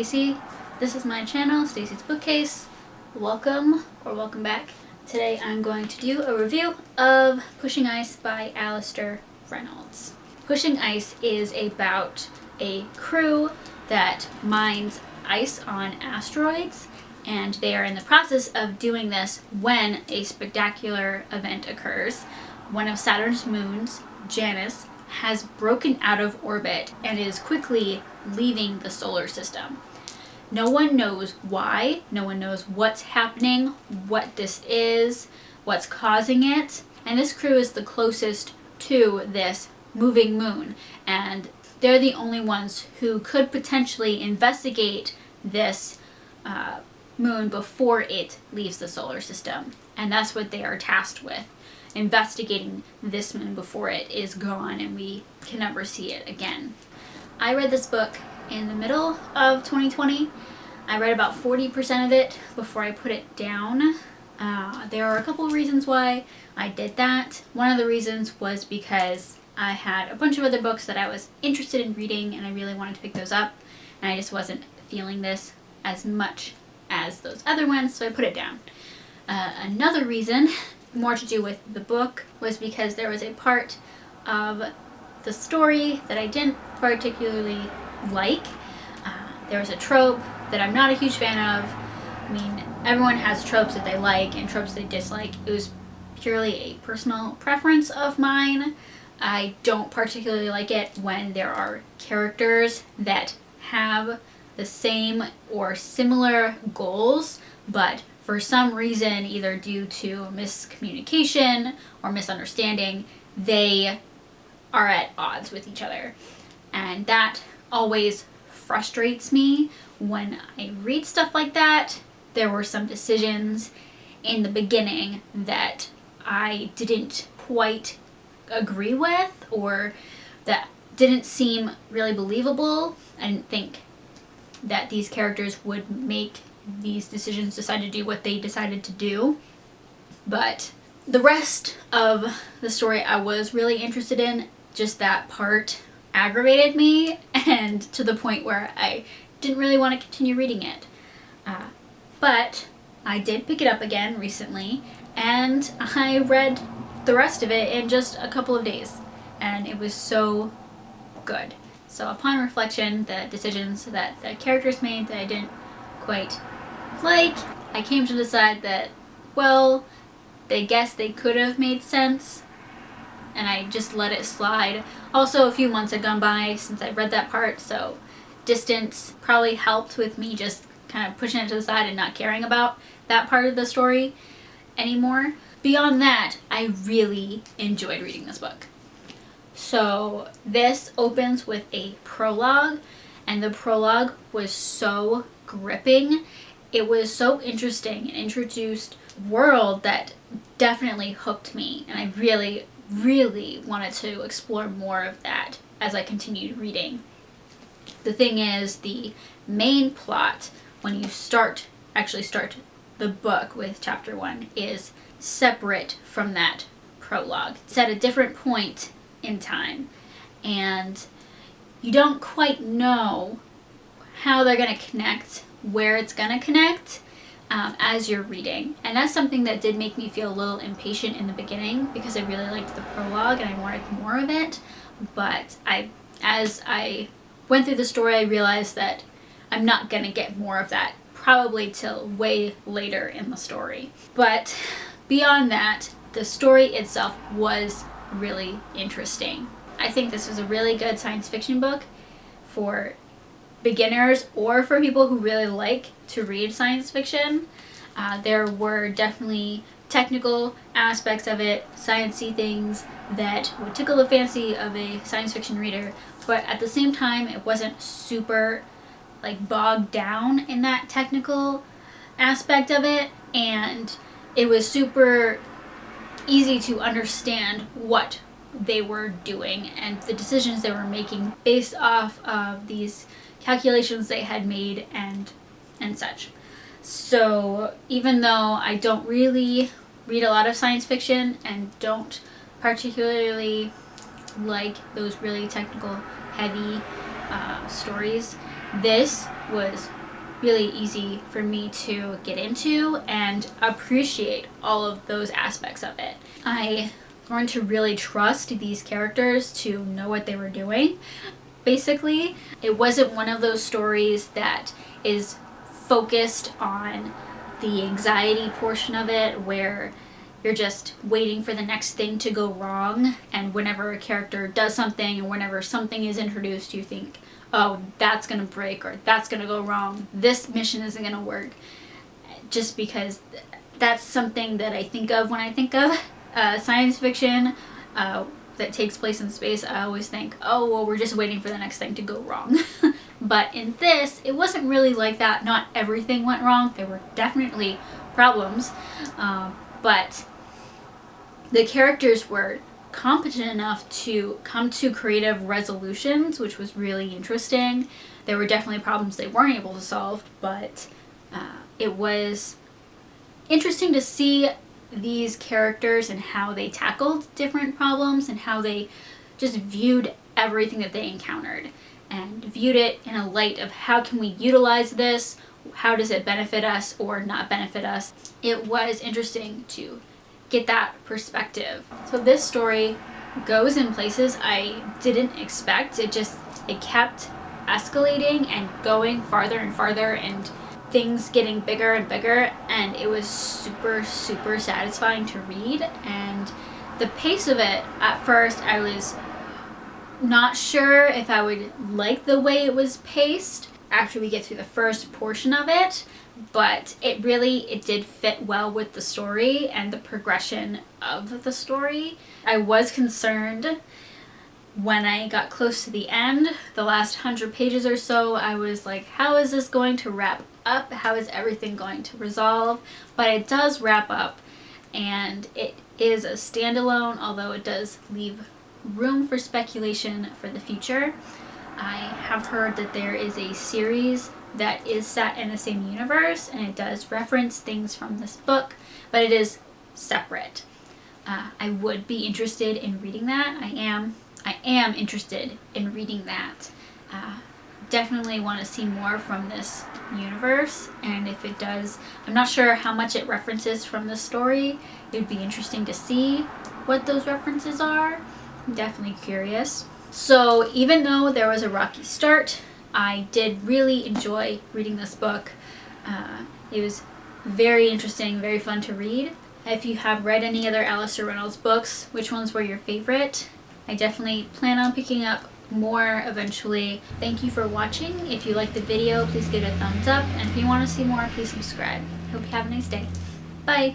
Stacy. This is my channel, Stacy's Bookcase. Welcome or welcome back. Today I'm going to do a review of Pushing Ice by Alastair Reynolds. Pushing Ice is about a crew that mines ice on asteroids, and they are in the process of doing this when a spectacular event occurs. One of Saturn's moons, Janus, has broken out of orbit and is quickly leaving the solar system. No one knows why, no one knows what's happening, what this is, what's causing it, and this crew is the closest to this moving moon, and they're the only ones who could potentially investigate this moon before it leaves the solar system. And that's what they are tasked with, investigating this moon before it is gone and we can never see it again. I read this book in the middle of 2020. I read about 40% of it before I put it down. There are a couple of reasons why I did that. One of the reasons was because I had a bunch of other books that I was interested in reading and I really wanted to pick those up, and I just wasn't feeling this as much as those other ones, so I put it down. Another reason, more to do with the book, was because there was a part of the story that I didn't particularly like. There was a trope that I'm not a huge fan of. I mean, everyone has tropes that they like and tropes they dislike. It was purely a personal preference of mine. I don't particularly like it when there are characters that have the same or similar goals, but for some reason, either due to miscommunication or misunderstanding, they are at odds with each other. And that always frustrates me when I read stuff like that. There were some decisions in the beginning that I didn't quite agree with, or that didn't seem really believable. I didn't think that these characters would make these decisions, decide to do what they decided to do. But the rest of the story I was really interested in. Just that part aggravated me, and to the point where I didn't really want to continue reading it. But I did pick it up again recently, and I read the rest of it in just a couple of days, and it was so good. So upon reflection, the decisions that the characters made that I didn't quite like, I came to decide that, well, they guess they could have made sense, and I just let it slide. Also, a few months had gone by since I read that part, so distance probably helped with me just kind of pushing it to the side and not caring about that part of the story anymore. Beyond that, I really enjoyed reading this book. So this opens with a prologue, and the prologue was so gripping. It was so interesting and introduced a world that definitely hooked me, and I really wanted to explore more of that as I continued reading. The thing is, the main plot, when you actually start the book with chapter 1, is separate from that prologue. It's at a different point in time, and you don't quite know how they're going to connect, where it's going to connect as you're reading. And that's something that did make me feel a little impatient in the beginning, because I really liked the prologue and I wanted more of it. But as I went through the story, I realized that I'm not going to get more of that probably till way later in the story. But beyond that, the story itself was really interesting. I think this was a really good science fiction book for beginners or for people who really like to read science fiction. There were definitely technical aspects of it, sciencey things that would tickle the fancy of a science fiction reader, but at the same time it wasn't super like bogged down in that technical aspect of it, and it was super easy to understand what they were doing and the decisions they were making based off of these calculations they had made and such. So even though I don't really read a lot of science fiction and don't particularly like those really technical, heavy stories, this was really easy for me to get into and appreciate all of those aspects of it. I learned to really trust these characters to know what they were doing. Basically, it wasn't one of those stories that is focused on the anxiety portion of it, where you're just waiting for the next thing to go wrong, and whenever a character does something and whenever something is introduced, you think, oh, that's gonna break or that's gonna go wrong, this mission isn't gonna work. Just because that's something that I think of when I think of science fiction that takes place in space. I always think, oh, well, we're just waiting for the next thing to go wrong. But in this, it wasn't really like that. Not everything went wrong. There were definitely problems, but the characters were competent enough to come to creative resolutions, which was really interesting. There were definitely problems they weren't able to solve, but it was interesting to see these characters and how they tackled different problems and how they just viewed everything that they encountered and viewed it in a light of how can we utilize this, how does it benefit us or not benefit us. It was interesting to get that perspective. So this story goes in places I didn't expect. It kept escalating and going farther and farther, and things getting bigger and bigger, and it was super satisfying to read. And the pace of it, at first I was not sure if I would like the way it was paced after we get through the first portion of it, but it did fit well with the story and the progression of the story. I was concerned when I got close to the end, the last 100 pages or so. I was like, how is this going to wrap up? How is everything going to resolve? But it does wrap up, and it is a standalone, although it does leave room for speculation for the future. I have heard that there is a series that is set in the same universe, and it does reference things from this book, but it is separate. I would be interested in reading that. I am interested in reading that. Definitely want to see more from this universe, and if it does, I'm not sure how much it references from the story. It would be interesting to see what those references are. I'm definitely curious. So even though there was a rocky start, I did really enjoy reading this book. It was very interesting, very fun to read. If you have read any other Alastair Reynolds books, which ones were your favorite? I definitely plan on picking up more eventually. Thank you for watching. If you liked the video, please give it a thumbs up. And if you want to see more, please subscribe. Hope you have a nice day. Bye!